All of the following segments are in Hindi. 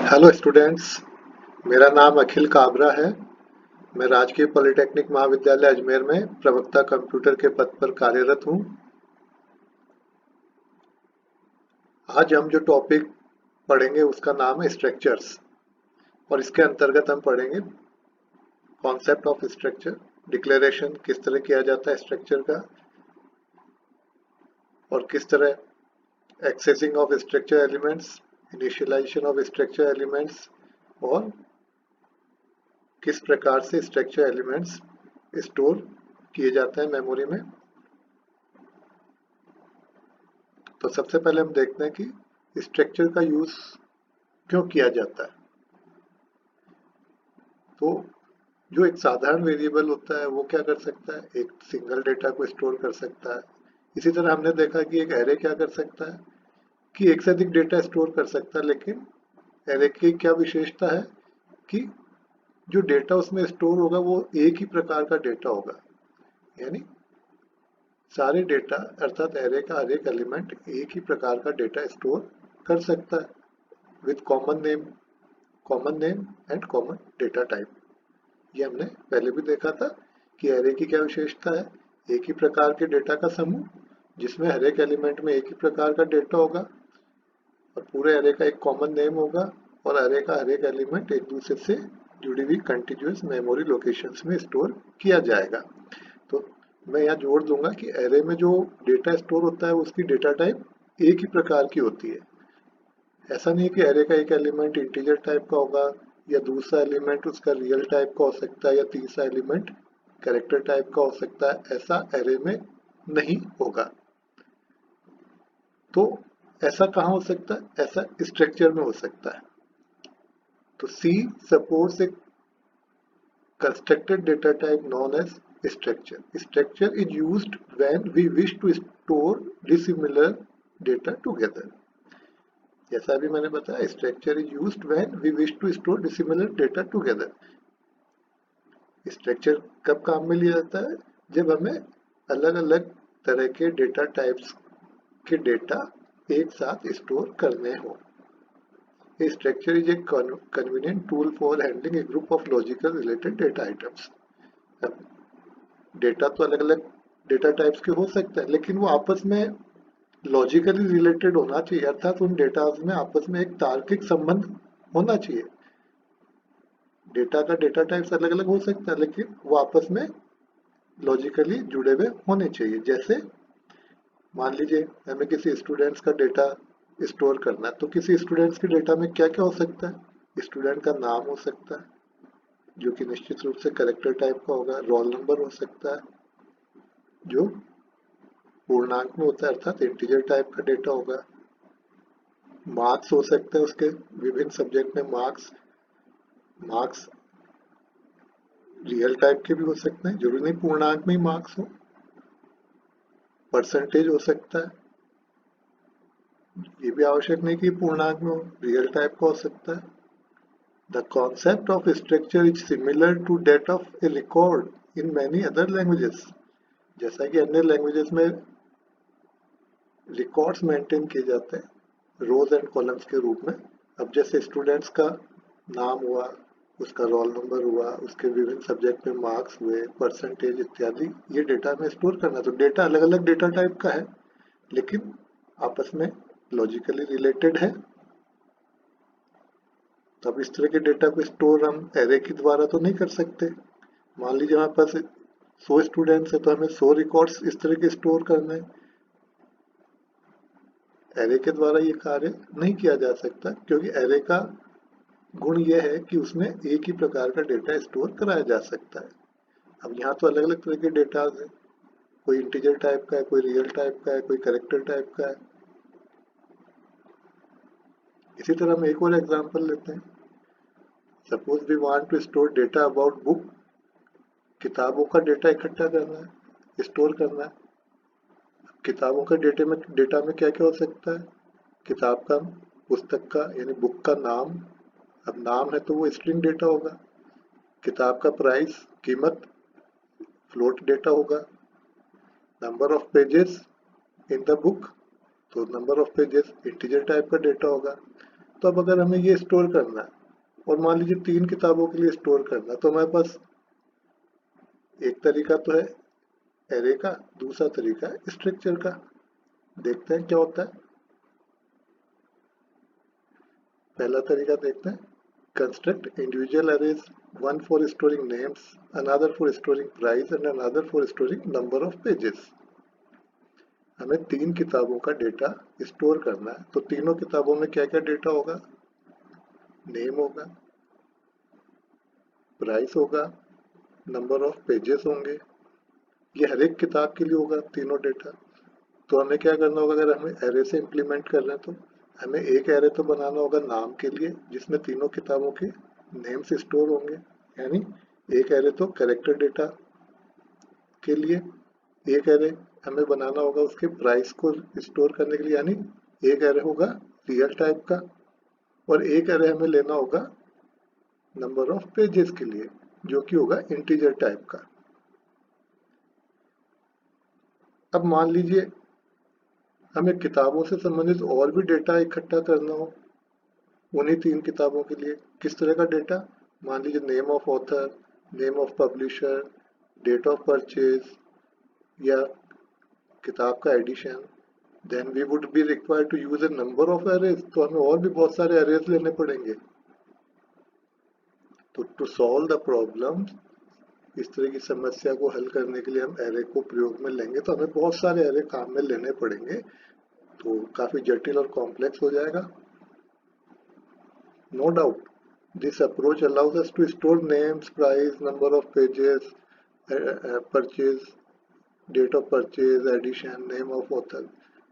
Hello students. मेरा नाम अखिल काबरा है। मैं राजकीय पॉलिटेक्निक महाविद्यालय अजमेर में प्रवक्ता कंप्यूटर के पद पर कार्यरत हूँ। आज हम जो टॉपिक पढ़ेंगे उसका नाम है स्ट्रक्चर्स, और इसके अंतर्गत हम पढ़ेंगे कॉन्सेप्ट ऑफ स्ट्रक्चर, डिक्लेरेशन किस तरह किया जाता है स्ट्रक्चर का, और किस तरह accessing of structure elements, initialisation of structure elements, और किस प्रकार से स्ट्रक्चर एलिमेंट्स स्टोर किए जाते हैं मेमोरी में। तो सबसे पहले हम देखते हैं कि स्ट्रक्चर का यूज क्यों किया जाता है। तो जो एक साधारण वेरिएबल होता है वो क्या कर सकता है, एक सिंगल डेटा को स्टोर कर सकता है। इसी तरह हमने देखा कि एक एरे क्या कर सकता है कि एक से अधिक डेटा स्टोर कर सकता है, लेकिन एरे की क्या विशेषता है कि जो डेटा उसमें स्टोर होगा वो एक ही प्रकार का डेटा होगा, यानी सारे डेटा अर्थात एरे का हर एक एलिमेंट एक ही प्रकार का डेटा स्टोर कर सकता है with common name and common data type. ये हमने पहले भी देखा था कि एरे की क्या विशेषता है, एक ही प्रकार के डेटा का समूह जिसमें हर एक एलिमेंट में एक ही प्रकार का डेटा होगा और पूरे एरे का एक कॉमन नेम होगा, और एरे का हर एक एलिमेंट एक दूसरे से जुड़ी हुई कंटिन्यूअस मेमोरी लोकेशंस में स्टोर किया जाएगा। तो मैं यहाँ जोड़ दूंगा कि एरे में जो डेटा स्टोर होता है उसकी डेटा टाइप एक ही प्रकार की होती है। ऐसा नहीं है कि एरे का एक एलिमेंट इंटीजर टाइप का होगा या दूसरा एलिमेंट उसका रियल टाइप का हो सकता है या तीसरा एलिमेंट कैरेक्टर टाइप का हो सकता है, ऐसा एरे में नहीं होगा। तो ऐसा कहाँ हो सकता है, ऐसा स्ट्रक्चर में हो सकता है। तो C supports a constructed data type known as structure. Structure is used when we wish to store dissimilar data together. जैसा भी मैंने बताया, structure is used when we wish to store dissimilar data together. Structure कब काम में लिया जाता है, जब हमें अलग अलग तरह के डेटा टाइप्स के डेटा एक साथ स्टोर करने हो। A structure is a convenient tool for handling a group of logical related data items. अब डेटा तो अलग अलग डेटा टाइप्स के हो सकते हैं, लेकिन वो आपस में लॉजिकली रिलेटेड होना चाहिए, अर्थात उन डेटा में आपस में एक तार्किक संबंध होना चाहिए। डेटा का डेटा टाइप्स अलग अलग हो सकता है, लेकिन वो आपस में लॉजिकली जुड़े हुए होने चाहिए। जैसे मान लीजिए हमें किसी स्टूडेंट्स का डेटा स्टोर करना है, तो किसी स्टूडेंट्स के डेटा में क्या क्या हो सकता है, स्टूडेंट का नाम हो सकता है जो कि निश्चित रूप से कैरेक्टर टाइप का होगा, रोल नंबर हो सकता है जो पूर्णांक में होता है अर्थात इंटीजर टाइप का डेटा होगा, मार्क्स हो सकते हैं उसके विभिन्न सब्जेक्ट में मार्क्स मार्क्स रियल टाइप के भी हो सकते हैं, जरूरी नहीं पूर्णांक में ही मार्क्स हो, परसेंटेज हो सकता है, ये भी आवश्यक नहीं कि पूर्णांक में हो, रियल टाइप का हो सकता है। The concept of structure is similar to that of a record in many other languages. जैसा कि अन्य लैंग्वेजेस में रिकॉर्ड्स मेंटेन किए जाते हैं रोज एंड कॉलम्स के रूप में। अब जैसे स्टूडेंट्स का नाम हुआ, उसका रोल नंबर हुआ, उसके विभिन्न सब्जेक्ट में मार्क्स हुए, परसेंटेज इत्यादि, ये डेटा में स्टोर करना। तो डेटा अलग अलग डेटा टाइप का है, लेकिन आपस में लॉजिकली रिलेटेड है। तो अब इस तरह के डेटा को स्टोर हम एरे के द्वारा तो नहीं कर सकते। मान लीजिए हमारे पास 100 स्टूडेंट्स है तो हमें 100 रिकॉर्ड्स इस तरह के स्टोर करने, एरे के द्वारा ये कार्य नहीं किया जा सकता, क्योंकि एरे का गुण यह है कि उसमें एक ही प्रकार का डेटा स्टोर कराया जा सकता है। अब यहाँ तो अलग अलग तरह के डेटा है, कोई इंटीजर टाइप का है, कोई रियल टाइप का है, कोई कैरेक्टर टाइप का है। इसी तरह हम एक और एग्जांपल लेते हैं। Suppose we want to store data about book, किताबों का डेटा इकट्ठा करना है, स्टोर करना है। किताबों के डेटा में क्या क्या हो सकता है, किताब का, पुस्तक का यानी बुक का नाम, अब नाम है तो वो स्ट्रिंग डेटा होगा, किताब का प्राइस, कीमत, फ्लोट डेटा होगा, number of pages in the book, तो number of pages integer type का डेटा होगा। तो अब अगर हमें ये स्टोर करना है और मान लीजिए 3 किताबों के लिए स्टोर करना है, तो हमारे पास एक तरीका तो है एरे का, दूसरा तरीका है स्ट्रक्चर का। देखते हैं क्या होता है। पहला तरीका देखते हैं, construct individual arrays, one for storing names, another for storing price and another for storing number of pages। हमें 3 किताबों का डेटा स्टोर करना है, तो तीनों किताबों में क्या क्या डेटा होगा? नेम होगा, प्राइस होगा, नंबर ऑफ पेजेस होंगे। ये हर एक किताब के लिए होगा तीनों डेटा। तो हमें क्या करना होगा, अगर हमें एरे से इम्प्लीमेंट कर रहे हैं तो हमें एक एरे तो बनाना होगा नाम के लिए, जिसमें तीनों किताबों के नेम्स स्टोर होंगे, यानी एक एरे तो कैरेक्टर डेटा के लिए, एक एरे हमें बनाना होगा उसके प्राइस को स्टोर करने के लिए, यानी एक एरे होगा रियल टाइप का, और एक एरे हमें लेना होगा नंबर ऑफ पेजेस के लिए, जो कि होगा इंटीजर टाइप का। अब मान लीजिए हमें किताबों से संबंधित और भी डेटा इकट्ठा करना हो उन्हीं 3 किताबों के लिए। किस तरह का डेटा? मान लीजिए name of author, name of publisher, date of purchase या किताब का edition. Then we would be required to use a number of arrays, तो हमें और भी बहुत सारे एरेज लेने पड़ेंगे। तो टू सॉल्व द प्रॉब्लम, इस तरह की समस्या को हल करने के लिए हम एरे को प्रयोग में लेंगे, तो हमें बहुत सारे एरे काम में लेने पड़ेंगे, तो काफी जटिल और कॉम्प्लेक्स हो जाएगा। No doubt this approach allows us to store names, price, number of pages, purchase, date of purchase, edition, name of author.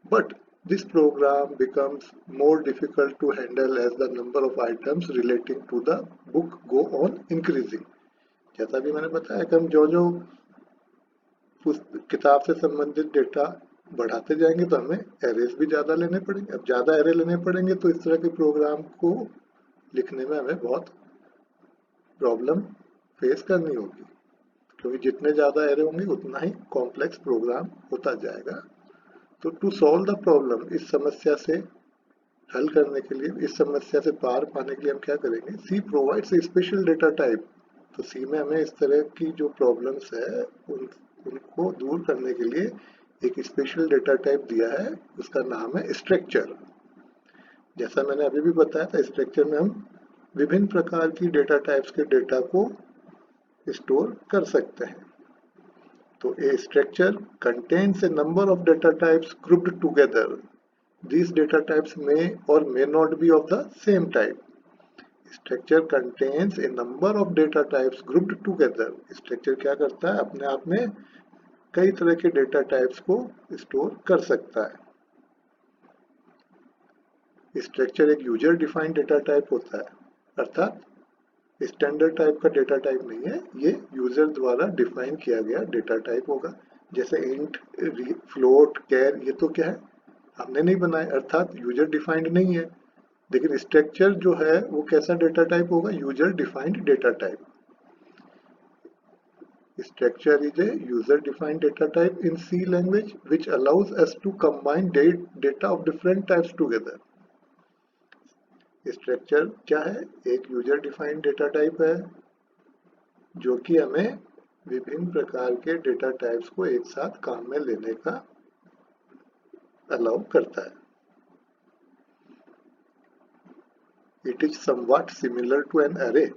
But this program becomes more difficult to handle as the number of items relating to the book go on increasing। जैसा भी मैंने बताया कि हम जो जो किताब से संबंधित डेटा बढ़ाते जाएंगे तो हमें एरेज भी ज़्यादा लेने पड़ेंगे। अब ज़्यादा एरे लेने पड़ेंगे तो इस तरह के प्रोग्राम को लिखने में हमें बहुत प्रॉब्लम फेस करनी होगी, क्योंकि जितने ज़्यादा एरे होंगे उतना ही कॉम्प्लेक्स प्रोग्राम होता जाएगा। तो टू सॉल्व द प्रॉब्लम, इस समस्या से हल करने के लिए, इस समस्या से पार पाने के लिए हम क्या करेंगे, C provides a special data type. तो सी में हमें इस तरह की जो प्रॉब्लम्स है उनको दूर करने के लिए एक स्पेशल डेटा टाइप दिया है, उसका नाम है स्ट्रक्चर। जैसा मैंने अभी भी बताया था, स्ट्रक्चर में हम विभिन्न प्रकार की डेटा टाइप्स के डेटा को स्टोर कर सकते हैं। तो a structure contains a number of data types grouped together. These data types may or may not be of the same type. Structure contains a number of data types grouped together. Structure क्या करता है, अपने आप में कई तरह के डेटा टाइप्स को स्टोर कर सकता है। स्ट्रक्चर एक यूजर डिफाइंड डेटा टाइप होता है, अर्थात स्टैंडर्ड टाइप का डेटा टाइप नहीं है, ये यूजर द्वारा डिफाइन किया गया डेटा टाइप होगा। जैसे इंट, फ्लोट, कैर, ये तो क्या है, हमने नहीं बनाए, अर्थात यूजर डिफाइंड नहीं है। लेकिन स्ट्रक्चर जो है वो कैसा डेटा टाइप होगा, user defined data type. Structure is a user-defined data type in C language which allows us to combine data of different types together. Structure क्या है, एक user-defined data type है जो कि हमें विभिन्न प्रकार के डेटा टाइप्स को एक साथ काम में लेने का अलाउ करता है। It is somewhat similar to an array,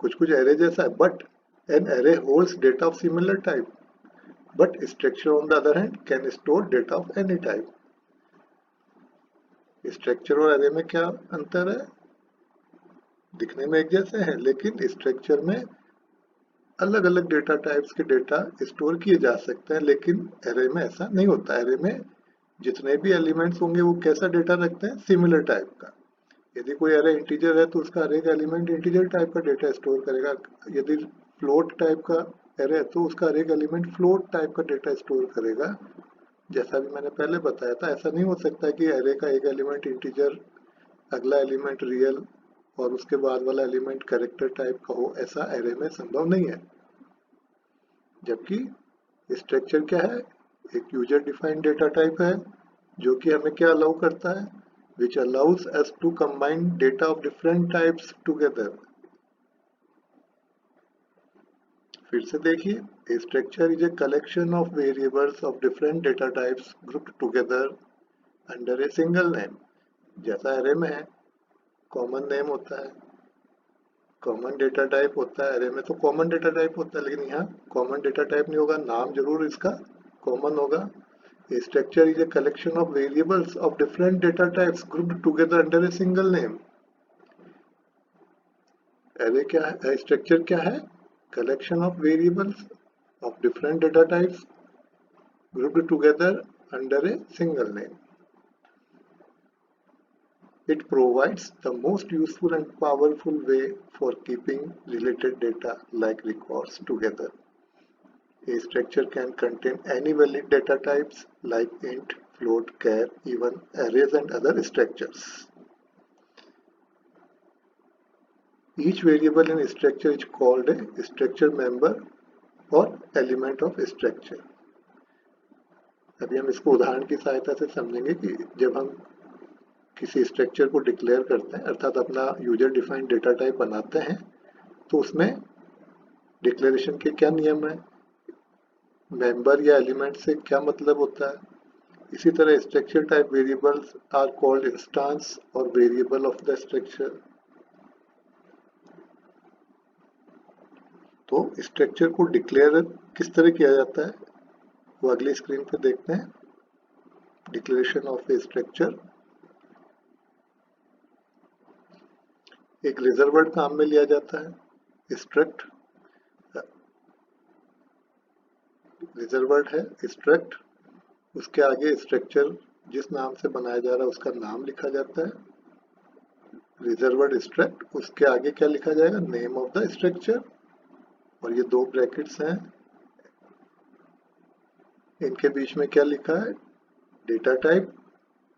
कुछ array जैसा है, but an array holds data of similar type, but structure on the other hand can store data of any type। Structure और एरे में क्या अंतर है, दिखने में एक जैसे हैं, लेकिन स्ट्रक्चर में अलग अलग डेटा टाइप्स के डेटा स्टोर किए जा सकते हैं, लेकिन एरे में ऐसा नहीं होता। एरे में जितने भी एलिमेंट्स होंगे वो कैसा डेटा रखते हैं, सिमिलर टाइप का। यदि कोई एरे इंटीजर है तो उसका हर एक एलिमेंट इंटीजर टाइप का डेटा स्टोर करेगा। यदि फ्लोट टाइप का एरे है तो उसका हर एक एलिमेंट फ्लोट टाइप का डेटा स्टोर करेगा। जैसा भी मैंने पहले बताया था, ऐसा नहीं हो सकता कि एरे का एक एलिमेंट इंटीजर, अगला एलिमेंट रियल और उसके बाद वाला एलिमेंट कैरेक्टर टाइप का हो, ऐसा एरे में संभव नहीं है। जबकि स्ट्रक्चर क्या है, एक यूजर डिफाइंड डेटा टाइप है जो कि हमें क्या अलाउ करता है, which allows us to combine data of different types together. फिर से देखिए, a structure is a collection of variables of different data types grouped together under a single name. जैसा array में है, common name होता है, कॉमन डेटा टाइप होता है, array में तो कॉमन डेटा टाइप होता है, लेकिन यहाँ कॉमन डेटा टाइप नहीं होगा, नाम जरूर इसका कॉमन होगा. A structure is a collection of variables of different data types grouped together under a single name. Array क्या है? Structure क्या है? Collection of variables of different data types grouped together under a single name. It provides the most useful and powerful way for keeping related data like records together. A structure can contain any valid data types like int, float, char, even arrays and other structures. Each variable in a structure is called a structure member or element of structure. अभी हम इसको उदाहरण की सहायता से समझेंगे कि जब हम किसी स्ट्रक्चर को डिक्लेयर करते हैं, अर्थात अपना यूजर डिफाइंड डेटा टाइप बनाते हैं, तो उसमें डिक्लेरेशन के क्या नियम है, मेंबर या एलिमेंट से क्या मतलब होता है. इसी तरह structure type variables are called instance और वेरिएबल ऑफ द स्ट्रक्चर. तो स्ट्रक्चर को डिक्लेयर किस तरह किया जाता है वो अगली स्क्रीन पे देखते हैं. Declaration of A structure. एक रिजर्वर्ड काम में लिया जाता है. स्ट्रक्ट रिजर्वर्ड है, स्ट्रक्ट, उसके आगे स्ट्रक्चर जिस नाम से बनाया जा रहा है उसका नाम लिखा जाता है. रिजर्वर्ड स्ट्रक्ट, उसके आगे क्या लिखा जाएगा, नेम ऑफ द स्ट्रक्चर, और ये दो ब्रैकेट्स हैं, इनके बीच में क्या लिखा है, डेटा टाइप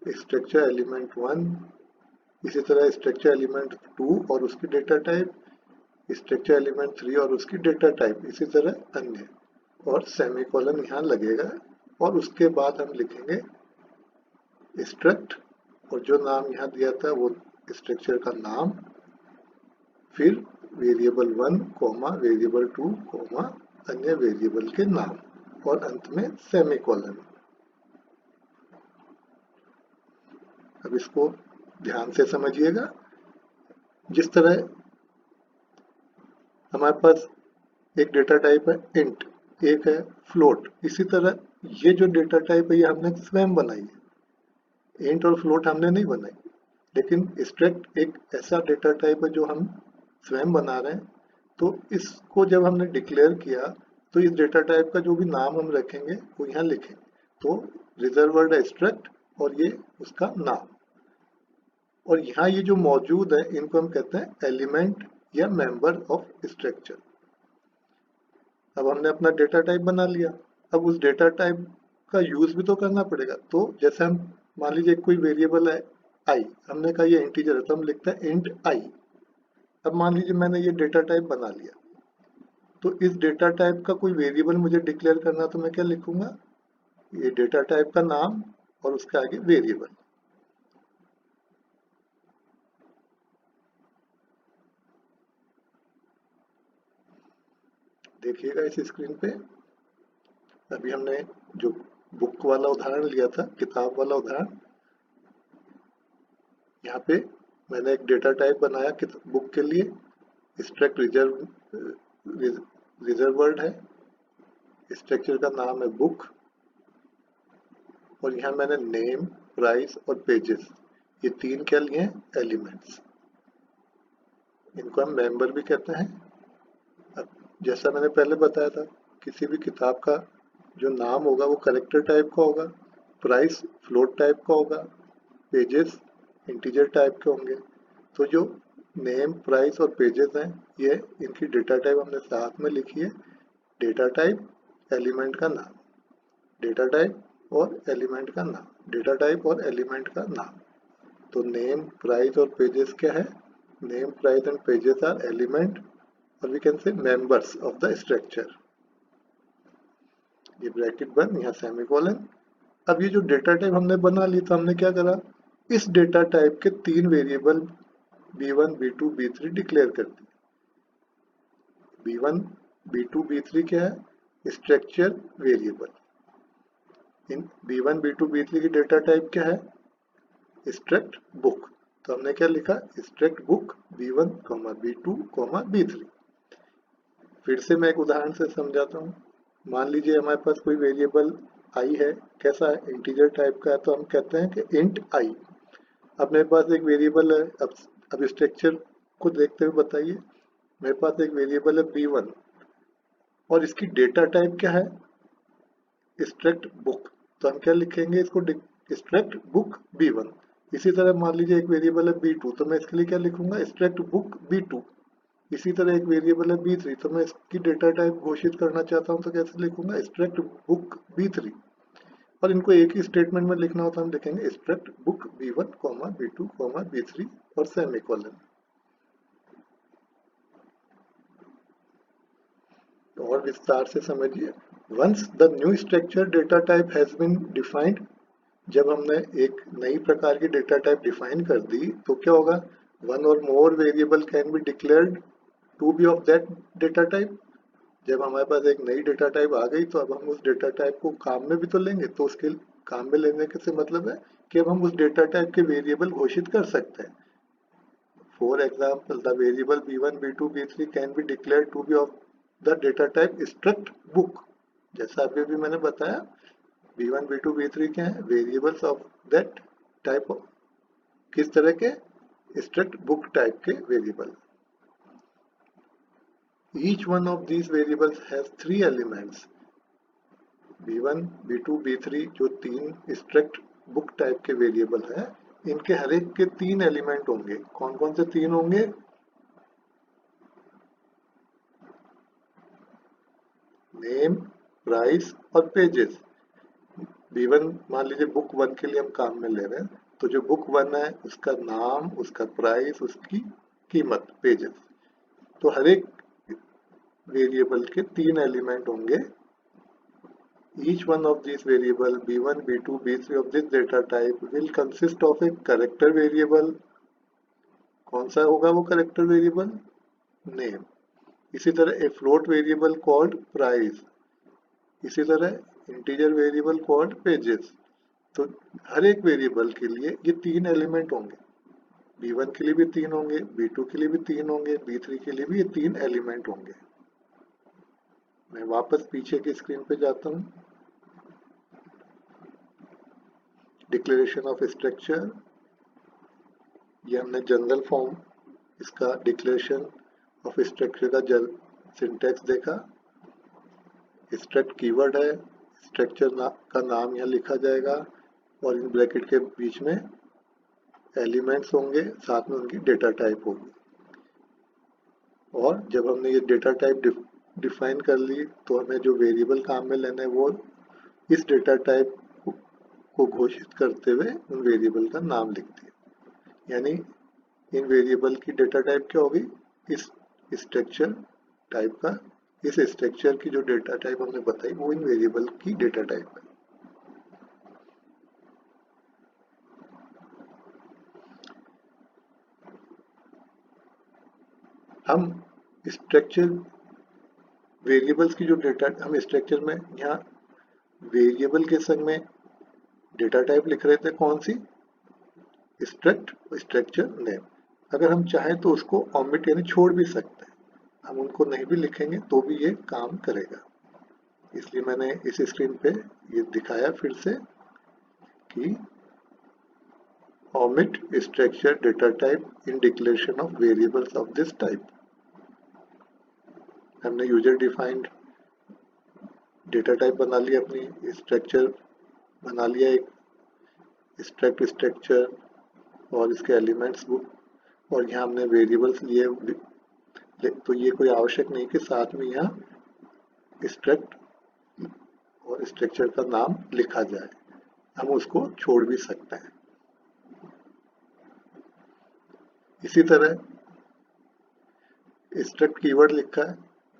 स्ट्रक्चर एलिमेंट 1, इसी तरह स्ट्रक्चर एलिमेंट 2 और उसकी डेटा टाइप, स्ट्रक्चर एलिमेंट 3 और उसकी डेटा टाइप, इसी तरह अन्य, और सेमीकोलन यहाँ लगेगा, और उसके बाद हम लिखेंगे स्ट्रक्ट, और जो नाम यहाँ दिया था वो स्ट्रक्चर का नाम, फिर वेरिएबल 1 कॉमा वेरिएबल 2 कॉमा अन्य वेरिएबल के नाम, और अंत में सेमीकोलन. अब इसको ध्यान से समझिएगा. जिस तरह हमारे पास एक डेटा टाइप है इंट, एक है फ्लोट, इसी तरह ये जो डेटा टाइप है ये हमने स्वयं बनाई है. इंट और फ्लोट हमने नहीं बनाई, लेकिन स्ट्रक्ट एक ऐसा डेटा टाइप है जो हम स्वयं बना रहे हैं. तो इसको जब हमने डिक्लेयर किया तो इस डेटा टाइप का जो भी नाम हम रखेंगे वो यहाँ लिखेंगे. तो रिजर्वर्ड है स्ट्रक्ट और ये उसका नाम, और यहाँ ये जो मौजूद है इनको हम कहते हैं एलिमेंट या मेंबर ऑफ स्ट्रक्चर. अब हमने अपना डेटा टाइप बना लिया, अब उस डेटा टाइप का यूज भी तो करना पड़ेगा. तो जैसे हम मान लीजिए कोई वेरिएबल है आई, हमने कहा ये इंटीजर है तो हम लिखते हैं इंट आई. अब मान लीजिए मैंने ये डेटा टाइप बना लिया, तो इस डेटा टाइप का कोई वेरिएबल मुझे डिक्लेयर करना, तो मैं क्या लिखूंगा, ये डेटा टाइप का नाम और उसके आगे वेरिएबल. देखिएगा इस स्क्रीन पे, अभी हमने जो बुक वाला उदाहरण लिया था, किताब वाला उदाहरण, यहाँ पे मैंने एक डेटा टाइप बनाया बुक के लिए, स्ट्रक्ट रिजर्वर्ड है, स्ट्रक्चर का नाम है बुक, और यहाँ मैंने नेम, प्राइस और पेजेस, ये तीन क्या लिए हैं, एलिमेंट्स. इनको हम मेंबर भी कहते हैं. अब जैसा मैंने पहले बताया था, किसी भी किताब का जो नाम होगा वो कैरेक्टर टाइप का होगा, प्राइस फ्लोट टाइप का होगा, पेजेस इंटीजर टाइप के होंगे. तो जो नेम, प्राइस और पेजेस हैं, ये इनकी डेटा टाइप हमने साथ में लिखी है. डेटा टाइप, एलिमेंट का नाम, डेटा टाइप और एलिमेंट का नाम, डेटा टाइप और एलिमेंट का नाम. तो नेम, प्राइस और पेजेस क्या है, name, price and pages are element, और we can say members of the structure. ये ब्रैकेट बंद, यहाँ सेमीकोलन. अब ये जो डेटा टाइप हमने बना ली, तो हमने क्या करा, इस डेटा टाइप के 3 variable b1, b2, b3 declare कर दिए। b1, b2, b3 क्या है? Structure variable. इन b1, b2, b3 की डेटा टाइप क्या है? Struct book. तो हमने क्या लिखा? Struct book b1, b2, b3। फिर से मैं एक उदाहरण से समझाता हूँ। मान लीजिए हमारे पास कोई वेरिएबल i है, कैसा है? इंटीजर टाइप का है, तो हम कहते हैं कि इंट i। अब मेरे पास एक वेरिएबल है, अब स्ट्रक्चर को देखते हुए बताइए। मेरे पास एक वेरिएबल है b1 और इसकी डेटा टाइप क्या है? Struct book. तो हम क्या लिखेंगे इसको? Struct book b1। इसी तरह मान लीजिए एक वेरिएबल है b2, तो मैं इसके लिए क्या लिखूंगा? Struct book b2। इसी तरह एक वेरिएबल है b3, तो मैं इसकी डेटा टाइप घोषित करना चाहता हूं, तो कैसे लिखूंगा? Struct book b3। और इनको एक ही स्टेटमेंट में लिखना हो तो हम लिखेंगे struct book b1, b2, b3 और सेमीकोलन। और विस्तार से समझिए। Once the new structure data type has been defined, जब हमने एक नई प्रकार की डेटा टाइप डिफाइन कर दी तो क्या होगा? One or more variable can be declared to be of that data type. जब हमारे पास एक नई डेटा टाइप आ गई तो अब हम उस डेटा टाइप को काम में भी तो लेंगे। तो उसके काम में लेने के से मतलब है कि अब हम उस डेटा टाइप के वेरिएबल घोषित कर सकते हैं। For example, the variable b1, b2, b3 can be declared to be of the data type struct book. जैसा अभी भी मैंने बताया, b1, b2, b3 क्या है? Variables of that type. किस तरह के? स्ट्रक्ट बुक टाइप के variable. Each one of these variables has 3 elements. b1, b2, b3 जो 3 स्ट्रक्ट बुक टाइप के वेरिएबल हैं, इनके हर एक के 3 एलिमेंट होंगे। कौन कौन से 3 होंगे? नेम, प्राइस और पेजेस। b1 मान लीजिए बुक 1 के लिए हम काम में ले रहे हैं, तो जो बुक 1 है उसका नाम, उसका प्राइस, उसकी कीमत, पेजेस। तो हर एक वेरिएबल के 3 एलिमेंट होंगे। Each one of these variable b1, b2, b3 of this data type will consist of a character variable. कौन सा होगा वो character variable? Name. इसी तरह a float variable called price. इसी तरह integer variable called pages. तो हर एक वेरिएबल के लिए ये 3 एलिमेंट होंगे। b1 के लिए भी 3 होंगे, b2 के लिए भी 3 होंगे, b3 के लिए भी ये 3 एलिमेंट होंगे। मैं वापस पीछे की स्क्रीन पे जाता हूँ। डिक्लेरेशन ऑफ स्ट्रक्चर, ये हमने जनरल फॉर्म इसका डिक्लेरेशन ऑफ स्ट्रक्चर का सिंटैक्स देखा। स्ट्रक्ट कीवर्ड है, स्ट्रक्चर का नाम यहाँ लिखा जाएगा और इन ब्रैकेट के बीच में एलिमेंट्स होंगे, साथ में उनकी डेटा टाइप होगी। और जब हमने ये डेटा टाइप डिफाइन कर ली तो हमें जो वेरिएबल काम में लेना है वो इस डेटा टाइप को घोषित करते हुए उन वेरिएबल का नाम लिख दिया। यानी इन वेरिएबल की डेटा टाइप क्या होगी? इस स्ट्रक्चर टाइप का, इस स्ट्रक्चर की जो डेटा टाइप हमने बताई वो इन वेरिएबल की डेटा टाइप है। हम स्ट्रक्चर वेरिएबल्स की जो डेटा हम स्ट्रक्चर में यहाँ वेरिएबल के संग में डेटा टाइप लिख रहे थे, कौन सी? Structure name. अगर हम चाहें तो उसको ओमिट यानी छोड़ भी सकते हैं, हम उनको नहीं भी लिखेंगे तो भी ये काम करेगा। इसलिए मैंने इस स्क्रीन पे ये दिखाया फिर से कि omit structure data type in declaration of variables of this type। हमने यूजर डिफाइंड डेटा टाइप बना लिया, अपनी स्ट्रक्चर बना लिया, एक स्ट्रक्चर और इसके एलिमेंट्स बुक, और यहाँ हमने वेरिएबल्स लिए। तो ये कोई आवश्यक नहीं कि साथ में यहाँ स्ट्रक्ट और स्ट्रक्चर का नाम लिखा जाए, हम उसको छोड़ भी सकते हैं। इसी तरह स्ट्रक्ट कीवर्ड लिखा है,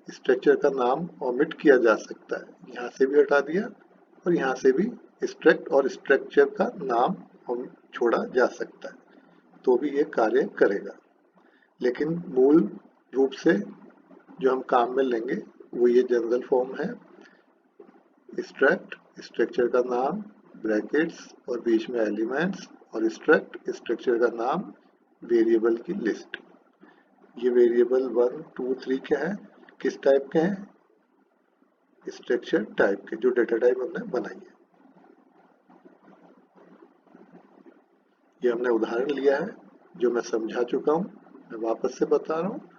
स्ट्रक्चर का नाम ओमिट किया जा सकता है, यहाँ से भी हटा दिया और यहाँ से भी स्ट्रक्ट और स्ट्रक्चर का नाम हम छोड़ा जा सकता है, तो भी ये कार्य करेगा। लेकिन मूल रूप से जो हम काम में लेंगे वो ये जनरल फॉर्म है, स्ट्रक्ट, स्ट्रक्चर का नाम, ब्रैकेट्स और बीच में एलिमेंट्स, और स्ट्रक्ट, स्ट्रक्चर का नाम, वेरिएबल की लिस्ट। ये वेरिएबल 1, 2, 3 क्या है, किस टाइप के हैं, स्ट्रक्चर टाइप के, जो डेटा टाइप हमने बनाई है। ये हमने उदाहरण लिया है जो मैं समझा चुका हूँ, मैं वापस से बता रहा हूँ।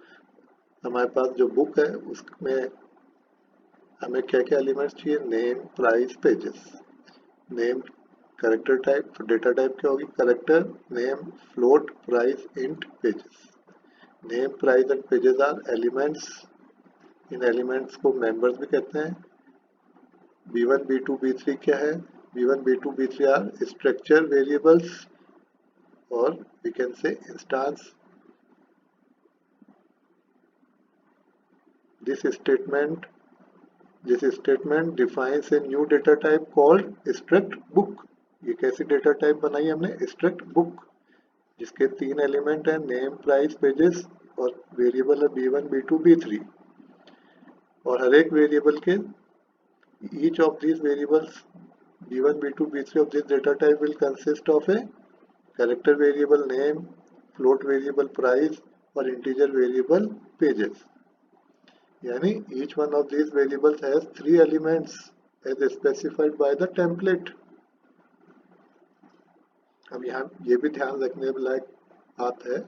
हमारे पास जो बुक है उसमें हमें क्या क्या एलिमेंट्स चाहिए, name, price, pages. Name character type, तो डेटा टाइप क्या होगी, character, name, float, price, int, pages. Name, price and pages are elements. इन एलिमेंट्स को मेंबर्स भी कहते हैं। B1, B2, B3 क्या है, B1, B2, B3 are structure variables, और we can say instance. This statement defines a new data type called struct book. ये कैसी डेटा टाइप बनाई हमने, स्ट्रक्ट बुक, जिसके 3 एलिमेंट है, नेम, प्राइस, पेजेस, और वेरिएबल है B1, B2, B3। और हर एक वेरिएबल के each of these variables B1, B2, B3 of this data type will consist of a character variable name, float variable price, और integer variable pages. यानी each one of these variables has 3 elements as specified by the template. अब यहाँ ये भी ध्यान रखने लायक बात है,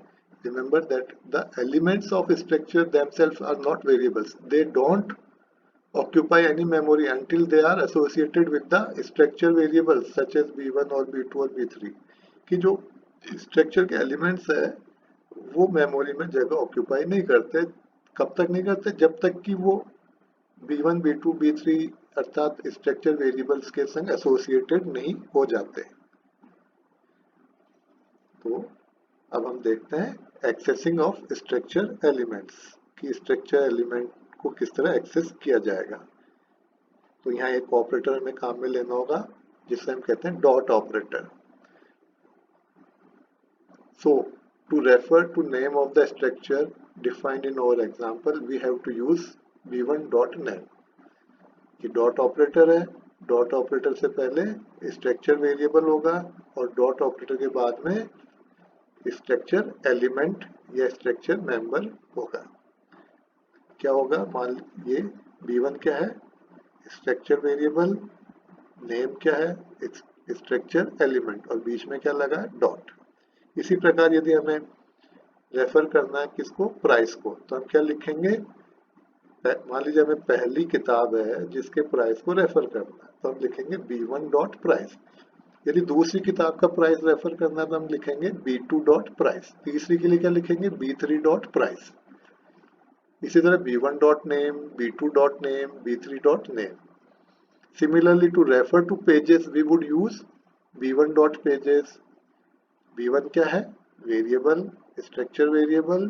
remember that the elements of structure themselves are not variables. They don't occupy any memory until they are associated with the structure variables such as B1 और B2 और B3। कि जो स्ट्रक्चर के एलिमेंट्स है वो मेमोरी में जगह ऑक्यूपाई नहीं करते। कब तक नहीं करते, जब तक कि वो B1, B2, B3 अर्थात स्ट्रक्चर वेरिएबल्स के संग एसोसिएटेड नहीं हो जाते। तो अब हम देखते हैं एक्सेसिंग ऑफ स्ट्रक्चर एलिमेंट्स, कि स्ट्रक्चर एलिमेंट को किस तरह एक्सेस किया जाएगा। तो यहाँ एक ऑपरेटर हमें काम में लेना होगा जिसे हम कहते हैं dot operator. So to refer to name of the structure defined in our example, we have to use b1.name। ये डॉट ऑपरेटर है, डॉट ऑपरेटर से पहले स्ट्रक्चर वेरिएबल होगा और डॉट ऑपरेटर के बाद में स्ट्रक्चर एलिमेंट या स्ट्रक्चर मेंबर होगा। क्या होगा, मान ये b1 क्या है, स्ट्रक्चर वेरिएबल, नेम क्या है, स्ट्रक्चर एलिमेंट, और बीच में क्या लगा है, डॉट। इसी प्रकार यदि हमें रेफर करना है किसको, प्राइस को, तो हम क्या लिखेंगे, मान लीजिए हमें पहली किताब है जिसके प्राइस को रेफर करना है तो हम लिखेंगे B1 डॉट प्राइस। यदि दूसरी किताब का प्राइस रेफर करना है तो हम लिखेंगे B2 डॉट प्राइस। तीसरी के लिए क्या लिखेंगे, B3 डॉट प्राइस। इसी तरह B1 dot name, B2 dot name, B3 dot name. Similarly, to refer to pages, we would use B1 dot pages। B1 क्या है, वेरिएबल, स्ट्रक्चर वेरिएबल,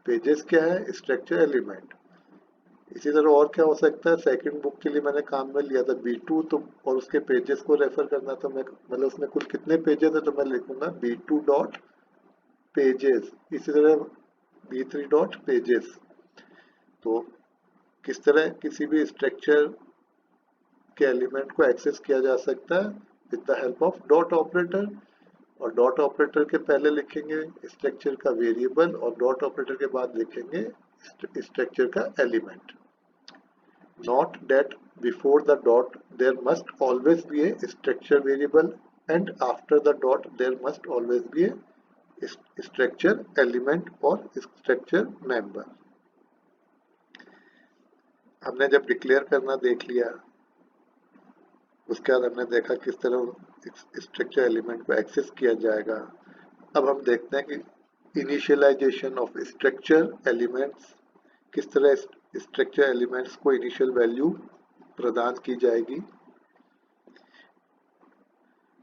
पेजेस क्या है, स्ट्रक्चर एलिमेंट। इसी तरह और क्या हो सकता है, सेकंड बुक के लिए मैंने काम में लिया था B2, तो और उसके पेजेस को रेफर करना, तो मैं मतलब उसमें कुल कितने पेजेस है तो मैं लिखूंगा B2 डॉट पेजेस। इसी तरह B3 डॉट पेजेस। तो किस तरह किसी भी स्ट्रक्चर के एलिमेंट को एक्सेस किया जा सकता है, with the help of dot operator. और डॉट ऑपरेटर के पहले लिखेंगे स्ट्रक्चर का वेरिएबल और डॉट ऑपरेटर के बाद लिखेंगे स्ट्रक्चर का element. Note that before the dot there must always be a structure variable and after the dot there must always be a structure element और स्ट्रक्चर मेंबर। हमने जब डिक्लेयर करना देख लिया, उसके बाद हमने देखा किस तरह स्ट्रक्चर एलिमेंट को एक्सेस किया जाएगा। अब हम देखते हैं कि इनिशियलाइजेशन ऑफ स्ट्रक्चर एलिमेंट्स, किस तरह स्ट्रक्चर एलिमेंट्स को इनिशियल वैल्यू प्रदान की जाएगी।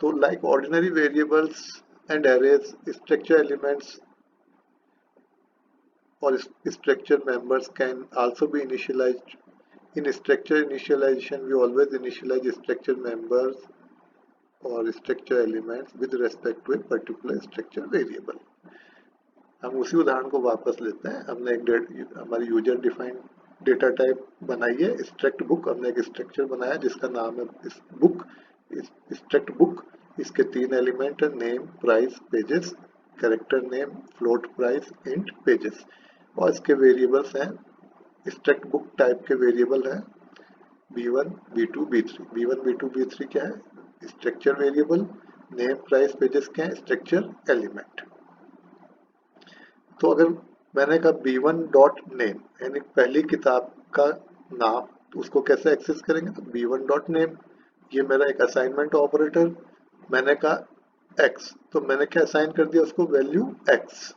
तो like ordinary variables and arrays, structure elements और structure members can also be initialized. In structure initialization, we always initialize structure members और structure elements with respect to a particular structure variable. हम उसी उदाहरण को वापस लेते हैं। हमने हमारी यूजर डिफाइंड डेटा टाइप बनाई है स्ट्रक्ट बुक। हमने एक स्ट्रक्चर बनाया जिसका नाम है इस बुक, स्ट्रक्ट बुक। इसके 3 एलिमेंट है, name, price, pages, character name, float, price, int, pages. और इसके वेरिएबल्स हैं, स्ट्रक्ट बुक टाइप के वेरिएबल है b1 b2 b3। b1 b2 b3 क्या है? Structure variable. Name, price, pages क्या है? Structure element. तो अगर मैंने कहा b1 डॉट नेम यानी पहली किताब का नाम, तो उसको कैसे एक्सेस करेंगे? तो b1 डॉट नेम, ये मेरा एक असाइनमेंट ऑपरेटर। मैंने कहा x, तो मैंने क्या असाइन कर दिया उसको? Value x।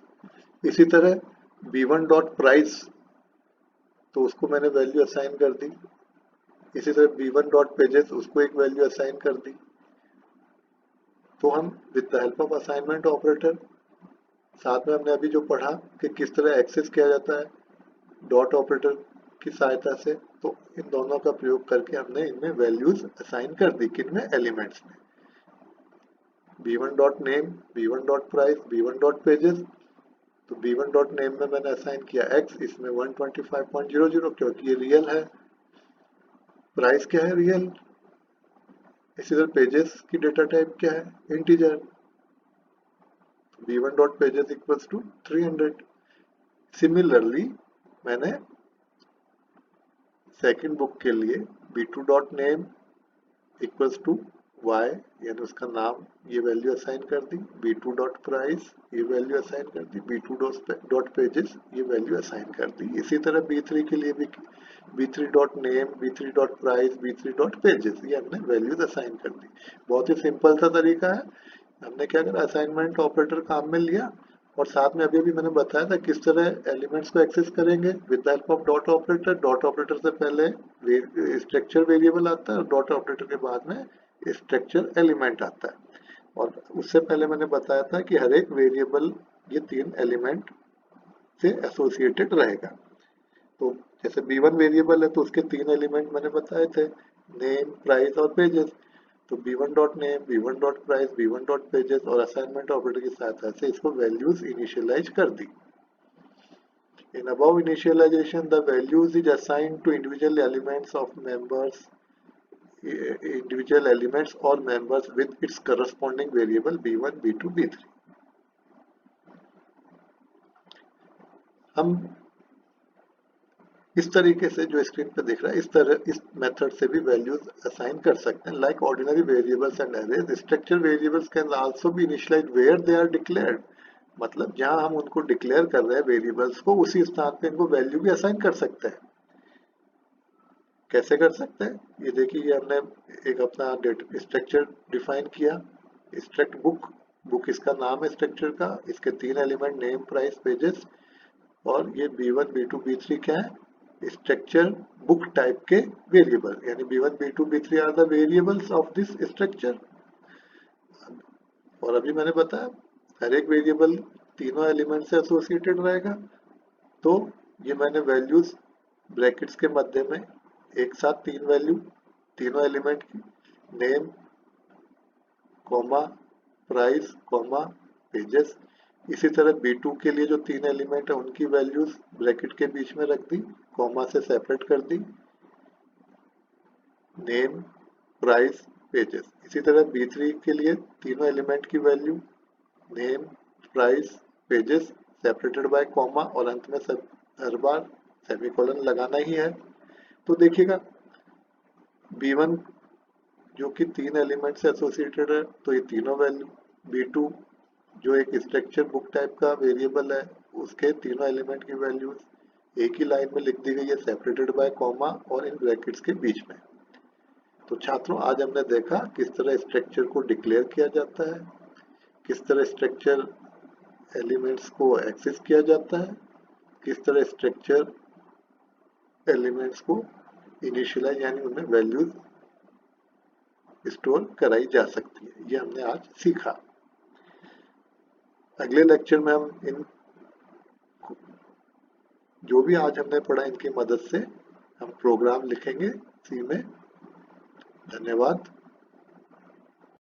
इसी तरह b1 डॉट प्राइस, तो उसको मैंने वैल्यू असाइन कर दी। इसी तरह b1 डॉट पेजेस, उसको एक वैल्यू असाइन कर दी। तो हम with the help of assignment operator, साथ में हमने अभी जो पढ़ा कि किस तरह एक्सेस किया जाता है डॉट ऑपरेटर की सहायता से, तो इन दोनों का प्रयोग करके हमने इनमें वैल्यूज असाइन कर दी। किनमें? एलिमेंट्स में। b1 dot name, b1 dot price, b1 dot pages. तो b1 डॉट नेम में मैंने असाइन किया x, इसमें 125.00 क्योंकि ये रियल है। प्राइस क्या है? रियल। इसी तरह पेजेस की डेटा टाइप क्या है? Integer. b1 dot pages equals to 300। Similarly मैंने सेकंड बुक के लिए b2 dot name equals to y, यानी उसका नाम, ये वैल्यू असाइन कर दी। b2 डॉट प्राइस, ये वैल्यू असाइन कर दी। b2 डॉट पेजेस, ये वैल्यू असाइन कर दी। इसी तरह b3 के लिए भी b3 dot name, b3 dot price, b3 dot pages, ये हमने वैल्यूज असाइन कर दी। बहुत ही सिंपल सा तरीका है। हमने क्या करा? असाइनमेंट ऑपरेटर काम में लिया, और साथ में अभी मैंने बताया था किस तरह एलिमेंट्स को एक्सेस करेंगे with the help of dot operator. Dot operator से पहले स्ट्रक्चर वेरिएबल आता है और डॉट ऑपरेटर के बाद में स्ट्रक्चर एलिमेंट आता है। और उससे पहले मैंने बताया था कि हर एक वेरिएबल ये 3 एलिमेंट से एसोसिएटेड रहेगा। तो जैसे b1 वेरिएबल है तो उसके 3 एलिमेंट मैंने बताए थे, नेम, प्राइस और पेजेस। तो b1 dot name, b1 dot price, b1 dot pages और असाइनमेंट ऑपरेटर की सहायता से इसको वैल्यूज इनिशियलाइज कर दी। In above initialization, the values is assigned to individual elements or members with its corresponding variable b1, b2, b3. हम इस तरीके से जो स्क्रीन पे दिख रहा है, इस मेथड से भी वैल्यूज असाइन कर सकते हैं। Like ordinary variables and arrays, structure variables can also be initialised where they are declared. मतलब जहां हम उनको डिक्लेयर कर रहे हैं वेरिएबल्स को, उसी स्थान पे इनको वैल्यू भी असाइन कर सकते हैं। कैसे कर सकते हैं? ये देखिए, ये हमने एक अपना स्ट्रक्चर डिफाइन किया, स्ट्रक्ट बुक। बुक इसका नाम है स्ट्रक्चर का। इसके 3 एलिमेंट, नेम, प्राइस, पेजेस। और ये b1, b2, b3 क्या है? स्ट्रक्चर बुक टाइप के वेरिएबल, यानी b1, b2, b3 are the variables of this structure. और अभी मैंने बताया हर एक वेरिएबल तीनों एलिमेंट से एसोसिएटेड रहेगा। तो ये मैंने वैल्यूज ब्रैकेट्स के मध्य में एक साथ 3 वैल्यू तीनों एलिमेंट की, name, comma, price, comma, pages. इसी तरह b2 के लिए जो 3 एलिमेंट है उनकी वैल्यूज ब्रैकेट के बीच में रख दी, कॉमा से सेपरेट कर दी, नेम, प्राइस, पेजेस। इसी तरह b3 के लिए तीनों एलिमेंट की value, name, price, pages, separated by comma, और अंत में सब हर बार सेमीकोलन लगाना ही है। तो देखिएगा b1 जो कि 3 एलिमेंट से एसोसिएटेड है, तो ये तीनों वैल्यू। b2 जो एक स्ट्रक्चर बुक टाइप का वेरिएबल है, उसके तीनों एलिमेंट की वैल्यूज एक ही लाइन में लिख दी गई है, सेपरेटेड बाय कॉमा और इन ब्रैकेट्स के बीच में। तो छात्रों, आज हमने देखा किस तरह स्ट्रक्चर को डिक्लेयर किया जाता है, किस तरह स्ट्रक्चर एलिमेंट्स को एक्सेस किया जाता है, किस तरह स्ट्रक्चर एलिमेंट्स को इनिशियलाइज यानी उनमें वैल्यूज स्टोर कराई जा सकती है। ये हमने आज सीखा। अगले लेक्चर में हम इन जो भी आज हमने पढ़ा इनकी मदद से हम प्रोग्राम लिखेंगे सी में। धन्यवाद।